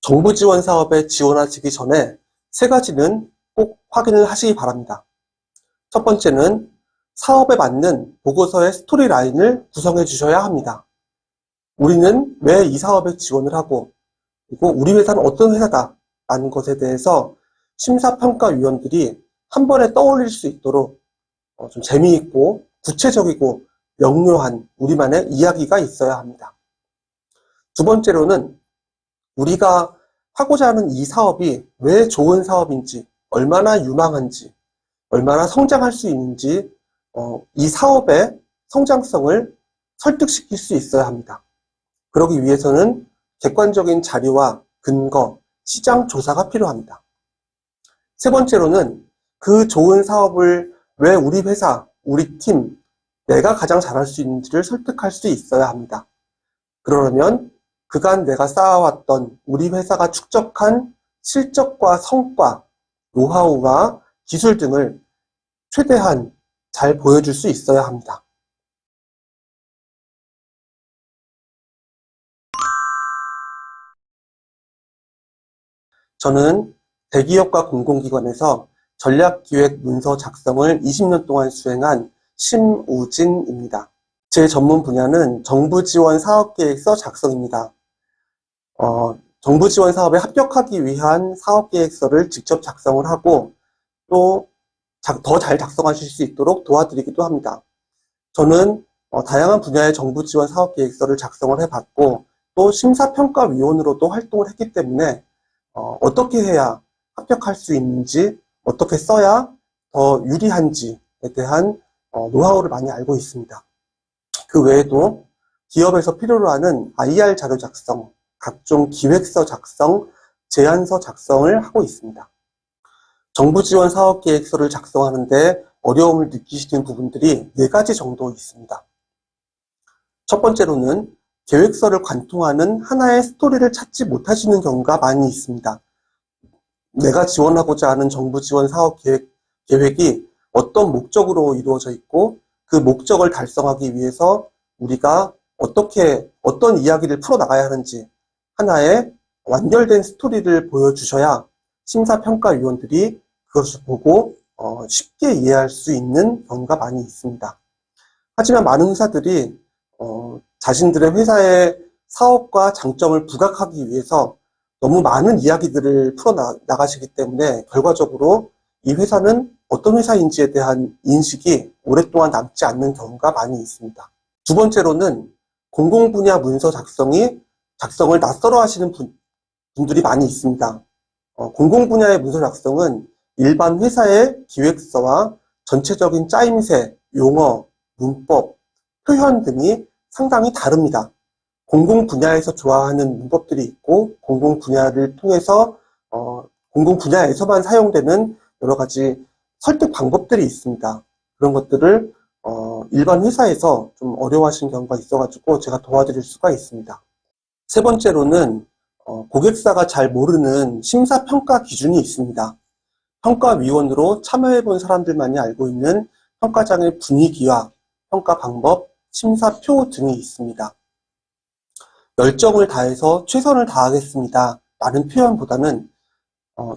정부 지원 사업에 지원하시기 전에 세 가지는 꼭 확인을 하시기 바랍니다. 첫 번째는 사업에 맞는 보고서의 스토리라인을 구성해 주셔야 합니다. 우리는 왜 이 사업에 지원을 하고, 그리고 우리 회사는 어떤 회사다 라는 것에 대해서 심사평가위원들이 한 번에 떠올릴 수 있도록 좀 재미있고 구체적이고 명료한 우리만의 이야기가 있어야 합니다. 두 번째로는 우리가 하고자 하는 이 사업이 왜 좋은 사업인지, 얼마나 유망한지, 얼마나 성장할 수 있는지 이 사업의 성장성을 설득시킬 수 있어야 합니다. 그러기 위해서는 객관적인 자료와 근거, 시장 조사가 필요합니다. 세 번째로는 그 좋은 사업을 왜 우리 회사, 우리 팀, 내가 가장 잘할 수 있는지를 설득할 수 있어야 합니다. 그러려면 그간 내가 쌓아왔던 우리 회사가 축적한 실적과 성과, 노하우와 기술 등을 최대한 잘 보여줄 수 있어야 합니다. 저는 대기업과 공공기관에서 전략기획 문서 작성을 20년 동안 수행한 심우진입니다. 제 전문 분야는 정부 지원 사업계획서 작성입니다. 정부 지원 사업에 합격하기 위한 사업계획서를 직접 작성을 하고 또 더 잘 작성하실 수 있도록 도와드리기도 합니다. 저는 다양한 분야의 정부 지원 사업계획서를 작성을 해봤고 또 심사평가위원으로도 활동을 했기 때문에 어떻게 해야 합격할 수 있는지, 어떻게 써야 더 유리한지에 대한 노하우를 많이 알고 있습니다. 그 외에도 기업에서 필요로 하는 IR 자료 작성, 각종 기획서 작성, 제안서 작성을 하고 있습니다. 정부 지원 사업계획서를 작성하는데 어려움을 느끼시는 부분들이 4가지 정도 있습니다. 첫 번째로는 계획서를 관통하는 하나의 스토리를 찾지 못하시는 경우가 많이 있습니다. 내가 지원하고자 하는 정부 지원 사업 계획이 어떤 목적으로 이루어져 있고 그 목적을 달성하기 위해서 우리가 어떤 이야기를 풀어나가야 하는지 하나의 완결된 스토리를 보여주셔야 심사평가위원들이 그것을 보고 쉽게 이해할 수 있는 경우가 많이 있습니다. 하지만 많은 회사들이 자신들의 회사의 사업과 장점을 부각하기 위해서 너무 많은 이야기들을 풀어나가시기 때문에 결과적으로 이 회사는 어떤 회사인지에 대한 인식이 오랫동안 남지 않는 경우가 많이 있습니다. 두 번째로는 공공분야 문서 작성을 낯설어 하시는 분들이 많이 있습니다. 공공분야의 문서 작성은 일반 회사의 기획서와 전체적인 짜임새, 용어, 문법, 표현 등이 상당히 다릅니다. 공공 분야에서 좋아하는 문법들이 있고 공공 분야를 통해서 공공 분야에서만 사용되는 여러 가지 설득 방법들이 있습니다. 그런 것들을 일반 회사에서 좀 어려워하시는 경우가 있어가지고 제가 도와드릴 수가 있습니다. 세 번째로는 고객사가 잘 모르는 심사평가 기준이 있습니다. 평가위원으로 참여해본 사람들만이 알고 있는 평가장의 분위기와 평가 방법, 심사표 등이 있습니다. 열정을 다해서 최선을 다하겠습니다 라는 표현보다는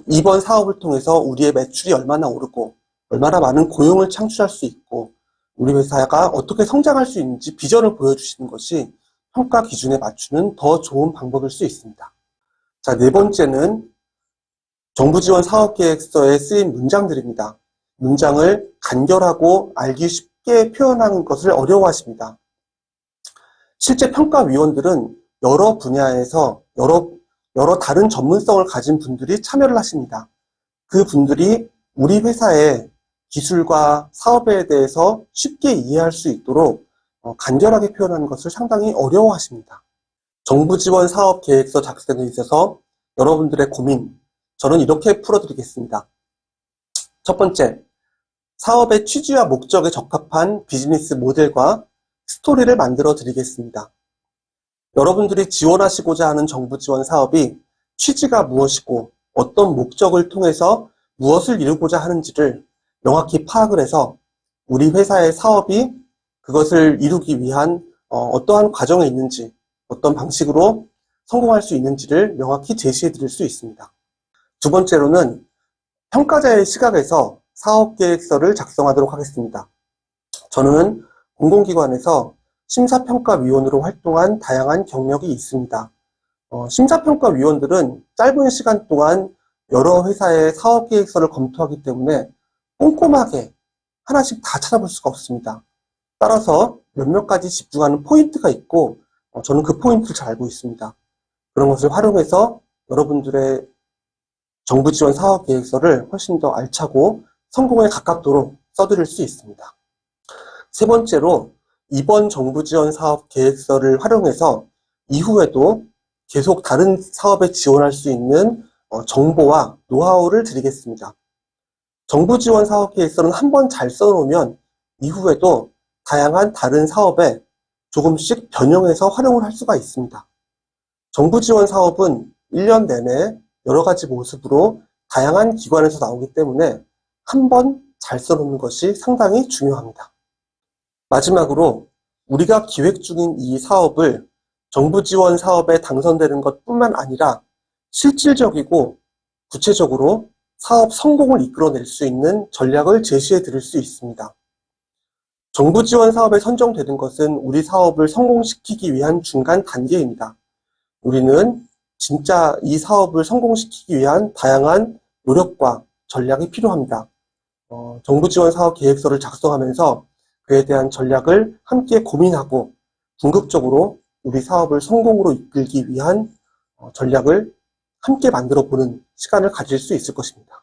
이번 사업을 통해서 우리의 매출이 얼마나 오르고 얼마나 많은 고용을 창출할 수 있고 우리 회사가 어떻게 성장할 수 있는지 비전을 보여주시는 것이 평가 기준에 맞추는 더 좋은 방법일 수 있습니다. 자, 네 번째는 정부 지원 사업계획서에 쓰인 문장들입니다. 문장을 간결하고 알기 쉽게 표현하는 것을 어려워하십니다. 실제 평가위원들은 여러 분야에서 여러 다른 전문성을 가진 분들이 참여를 하십니다. 그 분들이 우리 회사의 기술과 사업에 대해서 쉽게 이해할 수 있도록 간결하게 표현하는 것을 상당히 어려워하십니다. 정부 지원 사업 계획서 작성에 있어서 여러분들의 고민, 저는 이렇게 풀어드리겠습니다. 첫 번째, 사업의 취지와 목적에 적합한 비즈니스 모델과 스토리를 만들어 드리겠습니다. 여러분들이 지원하시고자 하는 정부 지원 사업이 취지가 무엇이고 어떤 목적을 통해서 무엇을 이루고자 하는지를 명확히 파악을 해서 우리 회사의 사업이 그것을 이루기 위한 어떠한 과정에 있는지, 어떤 방식으로 성공할 수 있는지를 명확히 제시해 드릴 수 있습니다. 두 번째로는 평가자의 시각에서 사업계획서를 작성하도록 하겠습니다. 저는 공공기관에서 심사평가위원으로 활동한 다양한 경력이 있습니다. 심사평가위원들은 짧은 시간 동안 여러 회사의 사업계획서를 검토하기 때문에 꼼꼼하게 하나씩 다 찾아볼 수가 없습니다. 따라서 몇몇 가지 집중하는 포인트가 있고 저는 그 포인트를 잘 알고 있습니다. 그런 것을 활용해서 여러분들의 정부 지원 사업 계획서를 훨씬 더 알차고 성공에 가깝도록 써드릴 수 있습니다. 세 번째로 이번 정부 지원 사업 계획서를 활용해서 이후에도 계속 다른 사업에 지원할 수 있는 정보와 노하우를 드리겠습니다. 정부 지원 사업 계획서는 한번 잘 써놓으면 이후에도 다양한 다른 사업에 조금씩 변형해서 활용을 할 수가 있습니다. 정부 지원 사업은 1년 내내 여러 가지 모습으로 다양한 기관에서 나오기 때문에 한번 잘 써놓는 것이 상당히 중요합니다. 마지막으로 우리가 기획 중인 이 사업을 정부 지원 사업에 당선되는 것뿐만 아니라 실질적이고 구체적으로 사업 성공을 이끌어낼 수 있는 전략을 제시해 드릴 수 있습니다. 정부 지원 사업에 선정되는 것은 우리 사업을 성공시키기 위한 중간 단계입니다. 우리는 진짜 이 사업을 성공시키기 위한 다양한 노력과 전략이 필요합니다. 정부 지원 사업 계획서를 작성하면서 그에 대한 전략을 함께 고민하고 궁극적으로 우리 사업을 성공으로 이끌기 위한 전략을 함께 만들어 보는 시간을 가질 수 있을 것입니다.